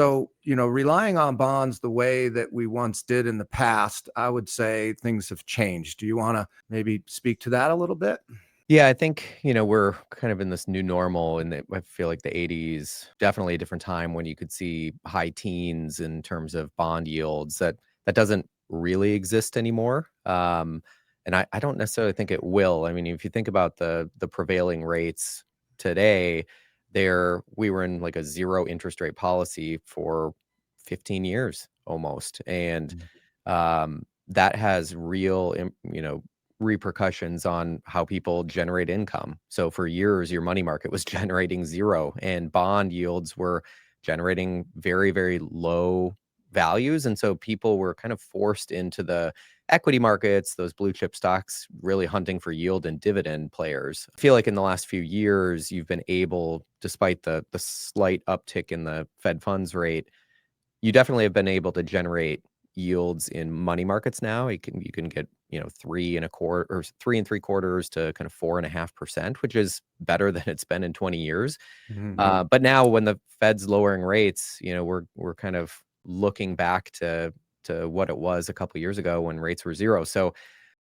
So, relying on bonds the way that we once did in the past, I would say things have changed. Do you want to maybe speak to that a little bit? Yeah, I think, we're kind of in this new normal, and I feel like the 80s, definitely a different time when you could see high teens in terms of bond yields. That doesn't really exist anymore. And I don't necessarily think it will. I mean, if you think about the prevailing rates today, we were in like a zero interest rate policy for 15 years almost. And that has real, repercussions on how people generate income. So for years, your money market was generating zero, and bond yields were generating very, very low values. And so people were kind of forced into the equity markets, those blue chip stocks, really hunting for yield and dividend players. I feel like in the last few years, you've been able, despite the slight uptick in the Fed funds rate, you definitely have been able to generate yields in money markets now. You can get, 3.25 or 3.75 to kind of 4.5%, which is better than it's been in 20 years. Mhm. But now when the Fed's lowering rates, we're kind of looking back to what it was a couple years ago when rates were zero. So